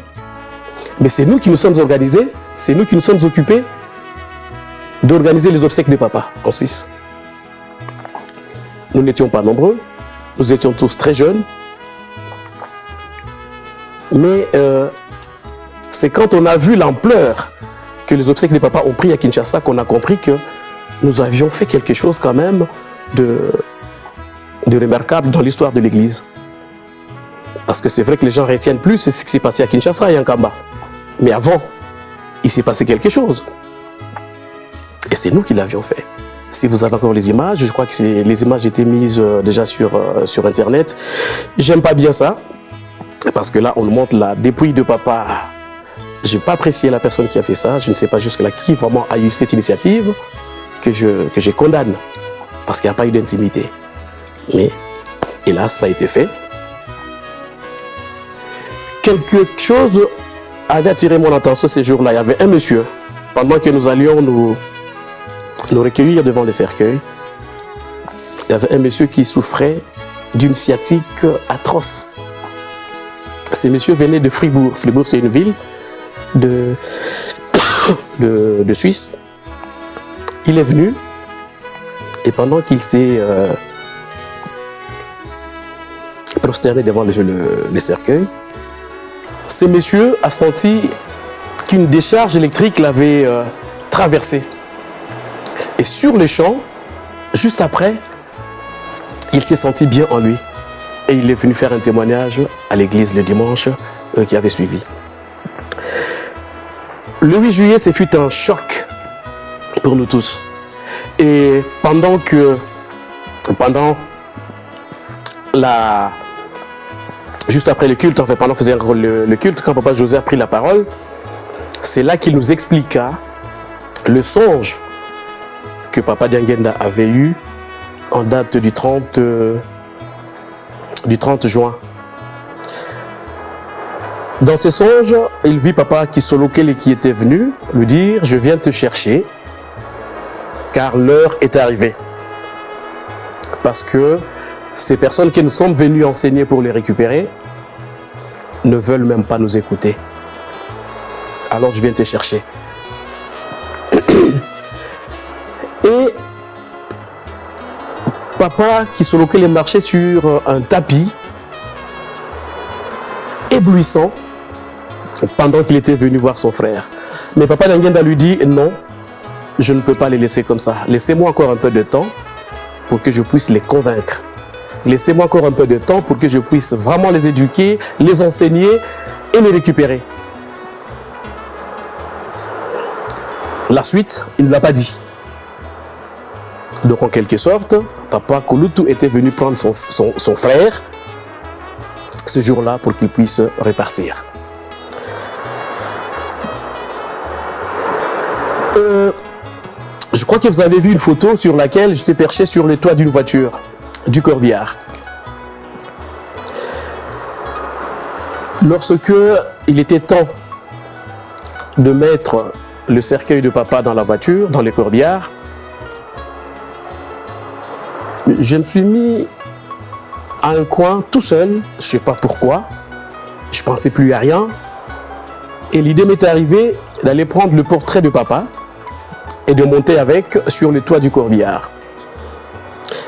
Mais c'est nous qui nous sommes organisés, c'est nous qui nous sommes occupés d'organiser les obsèques de papa en Suisse. Nous n'étions pas nombreux, nous étions tous très jeunes. Mais c'est quand on a vu l'ampleur que les obsèques de papa ont pris à Kinshasa qu'on a compris que nous avions fait quelque chose quand même de remarquable dans l'histoire de l'Église. Parce que c'est vrai que les gens retiennent plus ce qui s'est passé à Kinshasa et en Kamba. Mais avant, il s'est passé quelque chose. Et c'est nous qui l'avions fait. Si vous avez encore les images, je crois que les images étaient mises déjà sur Internet. J'aime pas bien ça. Parce que là, on nous montre la dépouille de papa. Je n'ai pas apprécié la personne qui a fait ça. Je ne sais pas jusque-là qui vraiment a eu cette initiative que je condamne. Parce qu'il n'y a pas eu d'intimité. Mais, hélas, ça a été fait. Quelque chose avait attiré mon attention ces jours-là. Il y avait un monsieur, pendant que nous allions nous recueillir devant le cercueil, il y avait un monsieur qui souffrait d'une sciatique atroce. Ce monsieur venait de Fribourg. Fribourg, c'est une ville de Suisse. Il est venu et pendant qu'il s'est prosterné devant le cercueil, ce monsieur a senti qu'une décharge électrique l'avait traversé. Et sur le champ, juste après, il s'est senti bien en lui. Et il est venu faire un témoignage à l'église le dimanche qui avait suivi. Le 8 juillet, ce fut un choc pour nous tous. Et juste après le culte, enfin pendant qu'on faisait le culte, quand papa José a pris la parole, c'est là qu'il nous expliqua le songe que papa Dengenda avait eu en date du 30 juin. Dans ses songes, il vit papa Kisolo Kele qui était venu lui dire « Je viens te chercher car l'heure est arrivée. » Parce que ces personnes qui nous sommes venues enseigner pour les récupérer ne veulent même pas nous écouter. Alors je viens te chercher. Et papa Kisolo Kele marchait sur un tapis éblouissant pendant qu'il était venu voir son frère. Mais papa Dangenda lui dit « Non, je ne peux pas les laisser comme ça. Laissez-moi encore un peu de temps pour que je puisse les convaincre. Laissez-moi encore un peu de temps pour que je puisse vraiment les éduquer, les enseigner et les récupérer. » La suite, il ne l'a pas dit. Donc en quelque sorte, papa Kulutu était venu prendre son frère ce jour-là pour qu'il puisse repartir. Je crois que vous avez vu une photo sur laquelle j'étais perché sur le toit d'une voiture du corbillard. Lorsque il était temps de mettre le cercueil de papa dans la voiture, dans les corbillards, je me suis mis à un coin tout seul, je ne sais pas pourquoi, je ne pensais plus à rien, et l'idée m'est arrivée d'aller prendre le portrait de papa et de monter avec sur le toit du corbillard.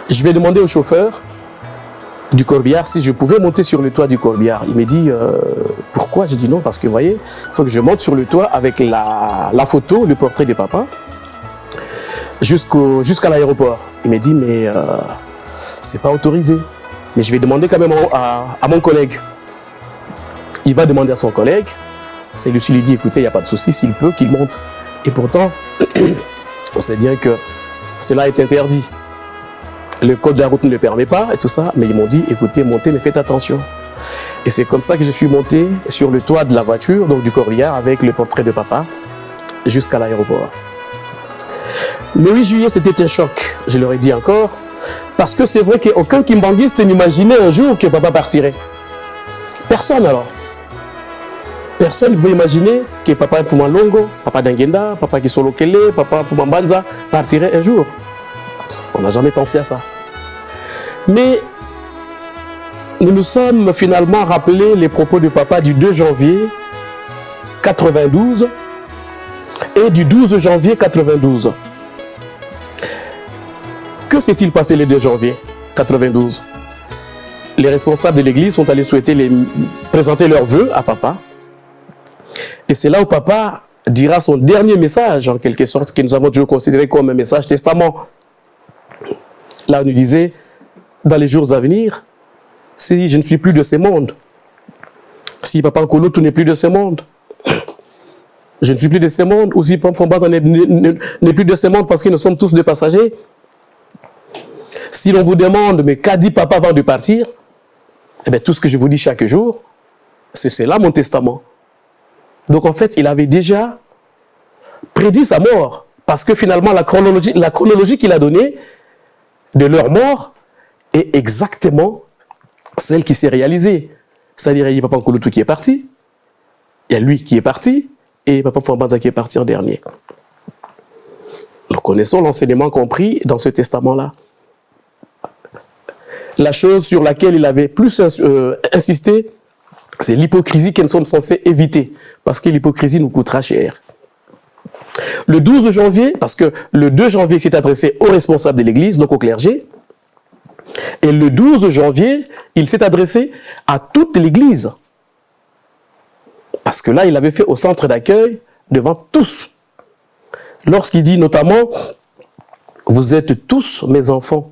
Je vais demander au chauffeur du corbillard si je pouvais monter sur le toit du corbillard. Il m'a dit pourquoi? J'ai dit non, parce que vous voyez, il faut que je monte sur le toit avec la photo, le portrait de papa, jusqu'à l'aéroport. Il m'a dit mais c'est pas autorisé. Mais je vais demander quand même à mon collègue. Il va demander à son collègue. Celui-ci lui dit écoutez, il n'y a pas de souci, s'il peut, qu'il monte. Et pourtant, on sait bien que cela est interdit. Le code de la route ne le permet pas et tout ça, mais ils m'ont dit, écoutez, montez, mais faites attention. Et c'est comme ça que je suis monté sur le toit de la voiture, donc du corbillard, avec le portrait de papa, jusqu'à l'aéroport. Le 8 juillet, c'était un choc, je leur ai dit encore, parce que c'est vrai qu'aucun kimbanguiste n'imaginait un jour que papa partirait. Personne alors. Personne ne pouvait imaginer que papa Mfuma Longo, papa Dangenda, papa Kisolo Kele, papa Mfuma Mbanza partirait un jour. On n'a jamais pensé à ça. Mais nous nous sommes finalement rappelé les propos de papa du 2 janvier 92 et du 12 janvier 92. Que s'est-il passé le 2 janvier 92? Les responsables de l'église sont allés présenter leurs vœux à papa. Et c'est là où papa dira son dernier message, en quelque sorte, que nous avons toujours considéré comme un message testament. Là, on nous disait, dans les jours à venir, si je ne suis plus de ce monde, si papa Nkolo n'est plus de ce monde, je ne suis plus de ce monde, ou si papa Fomba n'est plus de ce monde parce que nous sommes tous des passagers, si l'on vous demande, mais qu'a dit papa avant de partir, eh bien, tout ce que je vous dis chaque jour, c'est là mon testament. Donc en fait, il avait déjà prédit sa mort, parce que finalement, la chronologie qu'il a donnée de leur mort est exactement celle qui s'est réalisée. C'est-à-dire, il y a Papa Nkolutu qui est parti, il y a lui qui est parti, et Papa Fambanza qui est parti en dernier. Nous connaissons l'enseignement compris dans ce testament-là. La chose sur laquelle il avait plus insisté, c'est l'hypocrisie que nous sommes censés éviter, parce que l'hypocrisie nous coûtera cher. Le 12 janvier, parce que le 2 janvier s'est adressé aux responsables de l'église, donc au clergé, et le 12 janvier, il s'est adressé à toute l'église. Parce que là, il avait fait au centre d'accueil devant tous. Lorsqu'il dit notamment, vous êtes tous mes enfants.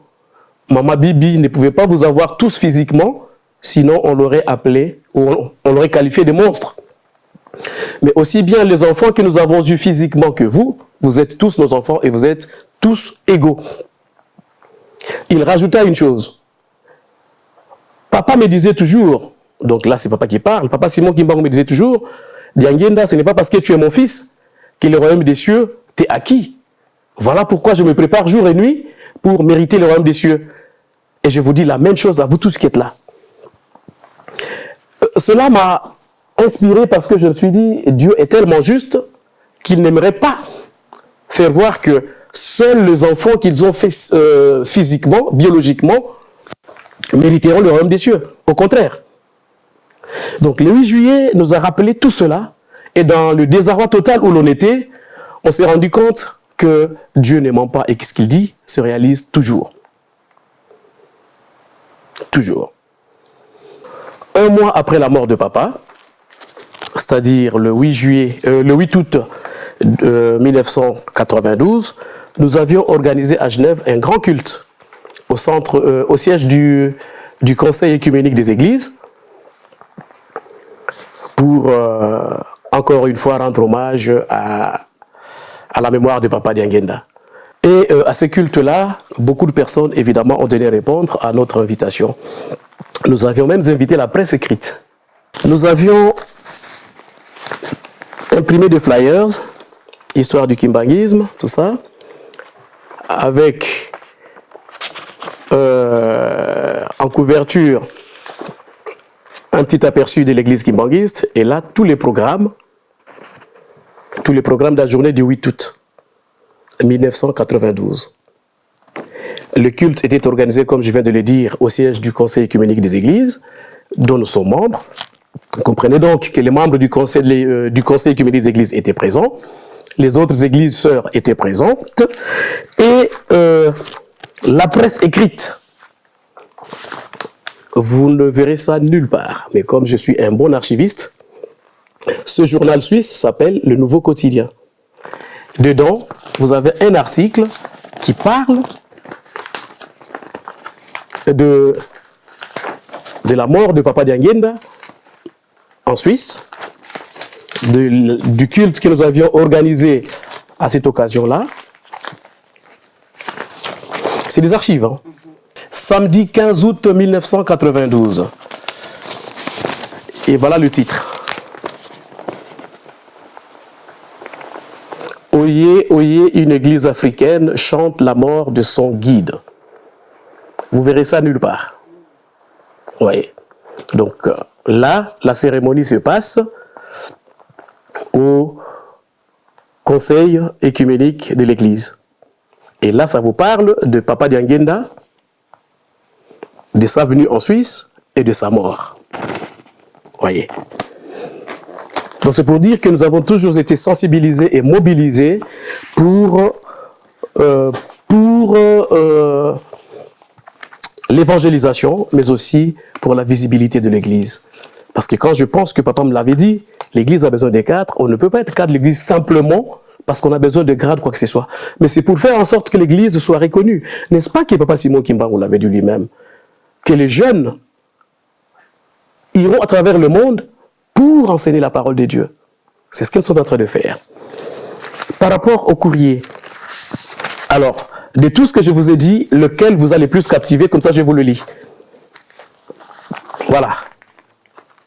Maman Bibi ne pouvait pas vous avoir tous physiquement, sinon on l'aurait appelé, ou on l'aurait qualifié de monstre. Mais aussi bien les enfants que nous avons eus physiquement que vous, vous êtes tous nos enfants et vous êtes tous égaux. Il rajouta une chose. Papa me disait toujours, donc là c'est papa qui parle, papa Simon Kimbangu me disait toujours, Diangenda, ce n'est pas parce que tu es mon fils que le royaume des cieux t'est acquis. Voilà pourquoi je me prépare jour et nuit pour mériter le royaume des cieux. Et je vous dis la même chose à vous tous qui êtes là. Cela m'a inspiré parce que je me suis dit, Dieu est tellement juste qu'il n'aimerait pas faire voir que seuls les enfants qu'ils ont fait physiquement, biologiquement, mériteront le royaume des cieux. Au contraire. Donc le 8 juillet nous a rappelé tout cela, et dans le désarroi total où l'on était, on s'est rendu compte que Dieu ne ment pas et que ce qu'il dit se réalise toujours. Toujours. Un mois après la mort de papa, c'est-à-dire le 8 août 1992, nous avions organisé à Genève un grand culte au siège du Conseil écuménique des Églises pour encore une fois rendre hommage à la mémoire de Papa Diangenda. Et à ce culte-là, beaucoup de personnes évidemment ont donné répondre à notre invitation. Nous avions même invité la presse écrite. Nous avions imprimé des flyers, histoire du kimbanguisme, tout ça, avec en couverture un petit aperçu de l'église kimbanguiste, et là tous les programmes de la journée du 8 août 1992. Le culte était organisé, comme je viens de le dire, au siège du Conseil écuménique des Églises, dont nous sommes membres. Vous comprenez donc que les membres du Conseil écuménique des Églises étaient présents, les autres églises sœurs étaient présentes, et la presse écrite, vous ne verrez ça nulle part. Mais comme je suis un bon archiviste, ce journal suisse s'appelle Le Nouveau Quotidien. Dedans, vous avez un article qui parle de la mort de Papa Diangenda en Suisse, du culte que nous avions organisé à cette occasion-là. C'est des archives. Hein. Samedi 15 août 1992. Et voilà le titre. Oyez, oyez, une église africaine chante la mort de son guide. Vous verrez ça nulle part. Oui. Donc là, la cérémonie se passe au Conseil écuménique de l'église. Et là, ça vous parle de Papa Diangenda, de sa venue en Suisse et de sa mort. Voyez. Donc c'est pour dire que nous avons toujours été sensibilisés et mobilisés pour l'évangélisation, mais aussi pour la visibilité de l'Église. Parce que quand je pense que papa me l'avait dit, l'Église a besoin des cadres, on ne peut pas être cadre de l'Église simplement parce qu'on a besoin de grade, quoi que ce soit. Mais c'est pour faire en sorte que l'Église soit reconnue. N'est-ce pas que papa Simon Kimbangu l'avait dit lui-même? Que les jeunes iront à travers le monde pour enseigner la parole de Dieu. C'est ce qu'ils sont en train de faire. Par rapport au courrier, alors, de tout ce que je vous ai dit, lequel vous a le plus captivé, comme ça je vous le lis. Voilà.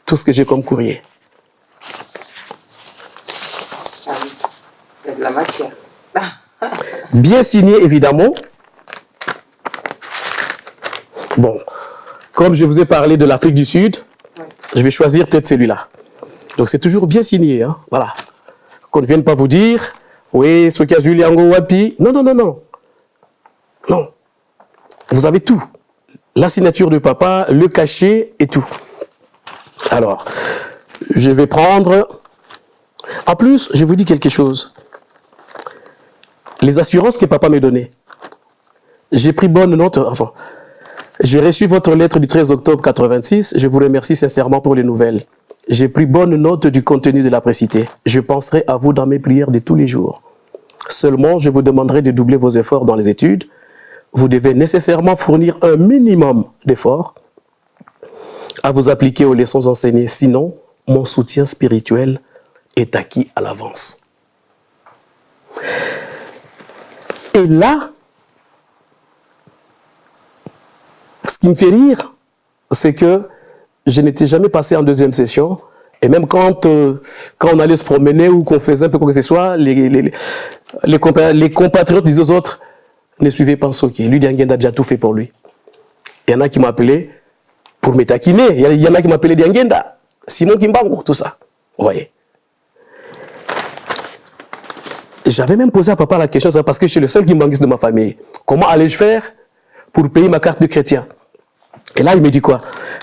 Tout ce que j'ai comme courrier. C'est de la matière. Bien signé, évidemment. Bon, comme je vous ai parlé de l'Afrique du Sud, je vais choisir peut-être celui-là. Donc c'est toujours bien signé, hein? Voilà. Qu'on ne vienne pas vous dire, oui, ce qu'il y a Juliango Wapi. Non, non, non, non. Non. Vous avez tout. La signature de papa, le cachet et tout. Alors, je vais prendre... En plus, je vous dis quelque chose. Les assurances que papa m'a données, j'ai pris bonne note... Enfin, j'ai reçu votre lettre du 13 octobre 86. Je vous remercie sincèrement pour les nouvelles. J'ai pris bonne note du contenu de la précité. Je penserai à vous dans mes prières de tous les jours. Seulement, je vous demanderai de doubler vos efforts dans les études. Vous devez nécessairement fournir un minimum d'efforts à vous appliquer aux leçons enseignées. Sinon, mon soutien spirituel est acquis à l'avance. Et là, ce qui me fait rire, c'est que je n'étais jamais passé en deuxième session. Et même quand on allait se promener ou qu'on faisait un peu quoi que ce soit, les compatriotes disaient aux autres, ne suivez pas Nsoki. Lui, Diangenda a déjà tout fait pour lui. Il y en a qui m'appelaient pour me taquiner. Il y en a qui m'appelaient Diangenda, Simon Kimbangu, tout ça. Vous voyez. J'avais même posé à papa la question, parce que je suis le seul kimbanguiste de ma famille. Comment allais-je faire pour payer ma carte de chrétien? Et là, il me dit quoi?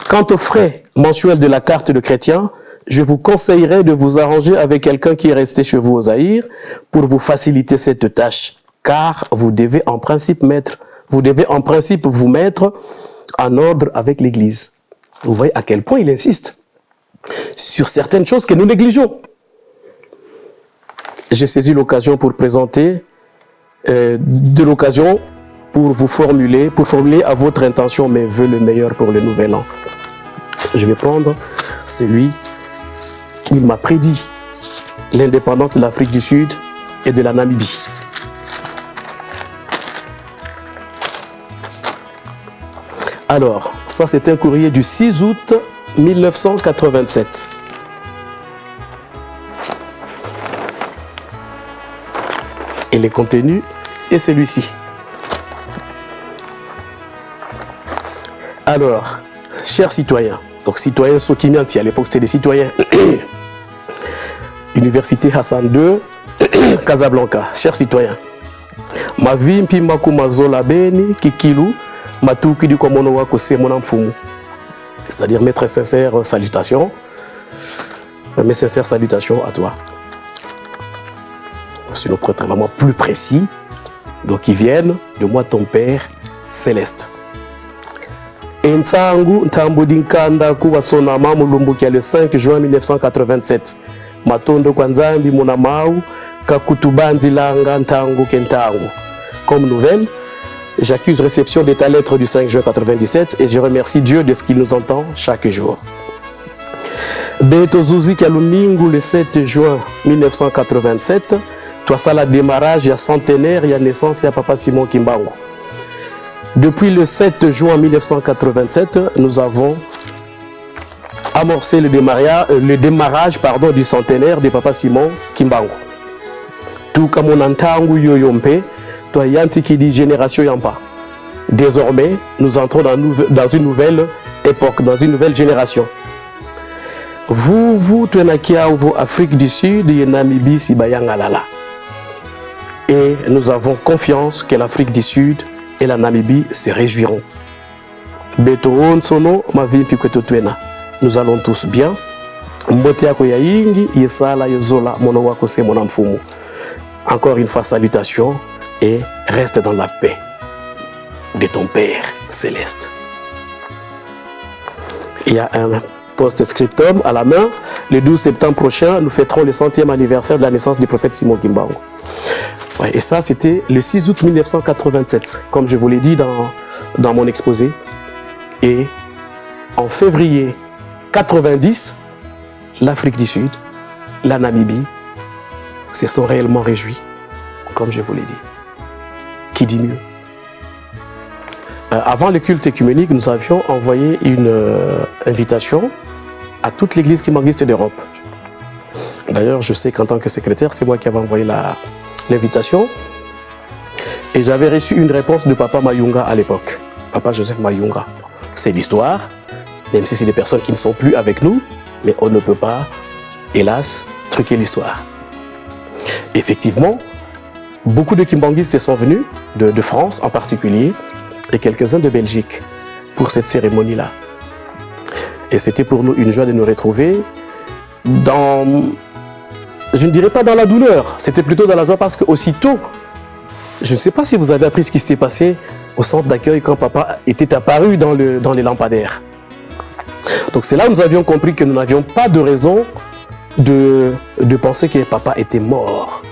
Quant aux frais mensuels de la carte de chrétien, je vous conseillerais de vous arranger avec quelqu'un qui est resté chez vous au Zaïre pour vous faciliter cette tâche. Car vous devez en principe vous mettre en ordre avec l'Église. Vous voyez à quel point il insiste sur certaines choses que nous négligeons. J'ai saisi l'occasion pour présenter pour formuler à votre intention mes vœux le meilleur pour le nouvel an. Je vais prendre celui où il m'a prédit l'indépendance de l'Afrique du Sud et de la Namibie. Alors, ça c'est un courrier du 6 août 1987. Et le contenu est celui-ci. Alors, chers citoyens, donc citoyens Sokimianti, à l'époque c'était des citoyens. Université Hassan II, Casablanca, chers citoyens. Ma vie mpimaku mazola beni kikilu matuki di komono wako se mon mfumu. C'est-à-dire mes très sincères salutations. Mes sincères salutations à toi. Sinon, pour être vraiment plus précis, donc ils viennent de moi ton Père céleste. Ensangu Ntambodinkanda Kuwasonama Mulumbukia le 5 juin 1987. Matondo Kwanzambi Munamau Kakutubanzi Langa Ntangu Kentangu. Comme nouvelle, j'accuse réception de ta lettre du 5 juin 1997 et je remercie Dieu de ce qu'il nous entend chaque jour. Beto Zuzi Kalumingu le 7 juin 1987. Toi, ça, le démarrage, il y a centenaire, il y a naissance, il y a Papa Simon Kimbangu. Depuis le 7 juin 1987, nous avons amorcé le démarrage du centenaire de Papa Simon Kimbangu. Tout comme on entend Yoyompe, toi, Yanti qui dit génération Yampa. Désormais, nous entrons dans une nouvelle époque, dans une nouvelle génération. Vous, Tuenakia, vous, Afrique du Sud, et Namibie, Sibayangalala. Et nous avons confiance que l'Afrique du Sud et la Namibie se réjouiront. Nous allons tous bien. Encore une fois, salutations et reste dans la paix de ton Père céleste. Il y a un post-scriptum à la main. Le 12 septembre prochain, nous fêterons le 100e anniversaire de la naissance du prophète Simon Kimbangu. Ouais, et ça, c'était le 6 août 1987, comme je vous l'ai dit dans mon exposé. Et en février 90, l'Afrique du Sud, la Namibie, se sont réellement réjouis, comme je vous l'ai dit. Qui dit mieux? Avant le culte écuménique, nous avions envoyé une invitation à toute l'église kimbanguiste d'Europe. D'ailleurs, je sais qu'en tant que secrétaire, c'est moi qui avais envoyé l'invitation. Et j'avais reçu une réponse de Papa Mayunga à l'époque. Papa Joseph Mayunga. C'est l'histoire, même si c'est des personnes qui ne sont plus avec nous, mais on ne peut pas, hélas, truquer l'histoire. Effectivement, beaucoup de kimbanguistes sont venus, de France en particulier, et quelques-uns de Belgique, pour cette cérémonie-là. Et c'était pour nous une joie de nous retrouver je ne dirais pas dans la douleur, c'était plutôt dans la joie parce qu'aussitôt, je ne sais pas si vous avez appris ce qui s'était passé au centre d'accueil quand papa était apparu dans les lampadaires. Donc c'est là où nous avions compris que nous n'avions pas de raison de penser que papa était mort.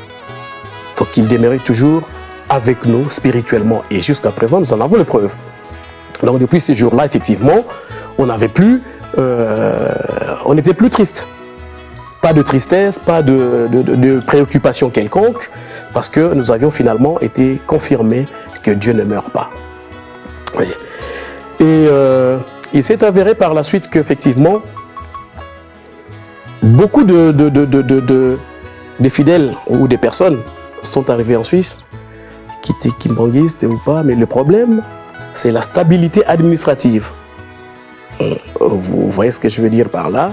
Donc il demeurait toujours avec nous spirituellement et jusqu'à présent nous en avons les preuves. Donc depuis ces jours-là, effectivement, on n'était plus triste. Pas de tristesse, pas de préoccupation quelconque, parce que nous avions finalement été confirmés que Dieu ne meurt pas. Oui. Et il s'est avéré par la suite qu'effectivement, beaucoup de fidèles ou des personnes sont arrivés en Suisse, qui étaient kimbanguistes ou pas, mais le problème, c'est la stabilité administrative. Vous voyez ce que je veux dire par là?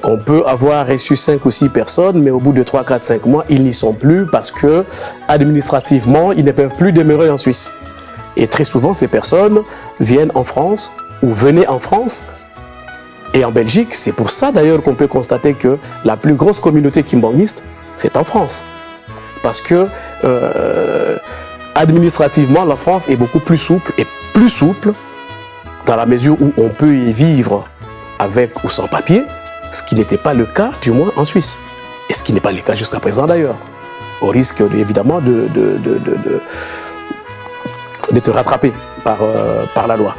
On peut avoir reçu 5 ou 6 personnes, mais au bout de 3, 4, 5 mois, ils n'y sont plus parce que, administrativement, ils ne peuvent plus demeurer en Suisse. Et très souvent, ces personnes viennent en France ou venaient en France et en Belgique. C'est pour ça d'ailleurs qu'on peut constater que la plus grosse communauté kimbanguiste, c'est en France. Parce que, administrativement, la France est beaucoup plus souple et plus souple dans la mesure où on peut y vivre avec ou sans papier, ce qui n'était pas le cas, du moins en Suisse. Et ce qui n'est pas le cas jusqu'à présent d'ailleurs. Au risque évidemment de te rattraper par la loi.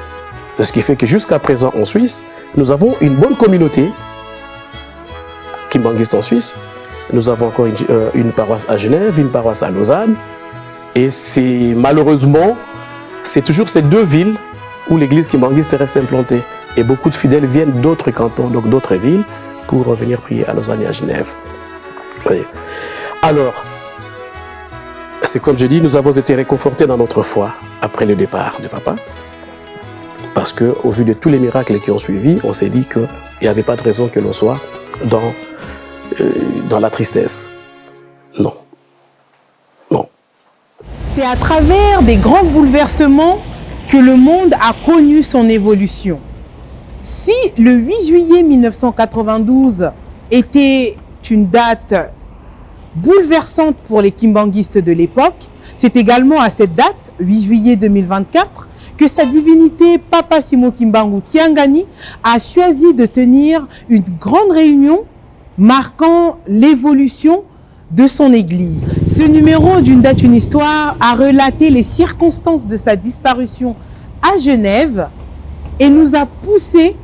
Ce qui fait que jusqu'à présent en Suisse, nous avons une bonne communauté kimbanguiste en Suisse. Nous avons encore une paroisse à Genève, une paroisse à Lausanne. Et c'est malheureusement, c'est toujours ces 2 villes où l'église kimbanguiste reste implantée. Et beaucoup de fidèles viennent d'autres cantons, donc d'autres villes, pour venir prier à Lausanne et à Genève. Oui. Alors, c'est comme je dis, nous avons été réconfortés dans notre foi après le départ de papa. Parce qu'au vu de tous les miracles qui ont suivi, on s'est dit qu'il n'y avait pas de raison que l'on soit dans la tristesse. Non. Non. C'est à travers des grands bouleversements que le monde a connu son évolution. Si le 8 juillet 1992 était une date bouleversante pour les kimbanguistes de l'époque, c'est également à cette date, 8 juillet 2024, que sa divinité Papa Simo Kimbangu Kiangani a choisi de tenir une grande réunion marquant l'évolution de son église. Ce numéro d'une date, une histoire a relaté les circonstances de sa disparition à Genève et nous a poussé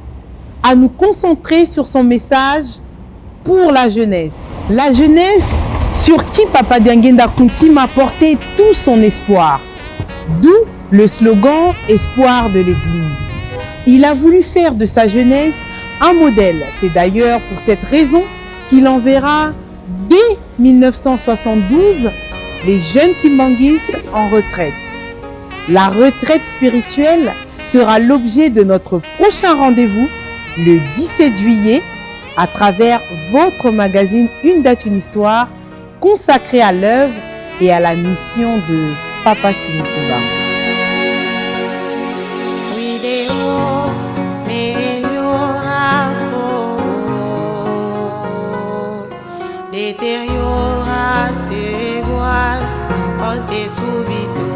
à nous concentrer sur son message pour la jeunesse. La jeunesse sur qui Papa Dianguenda Kounti m'a porté tout son espoir. D'où le slogan « Espoir de l'Église ». Il a voulu faire de sa jeunesse un modèle. C'est d'ailleurs pour cette raison qu'il enverra dès 1972 les jeunes kimbanguistes en retraite. La retraite spirituelle sera l'objet de notre prochain rendez-vous le 17 juillet à travers votre magazine Une date, une histoire consacré à l'œuvre et à la mission de Papa Simo Kimbangu. Deteriora se voz, volte subito.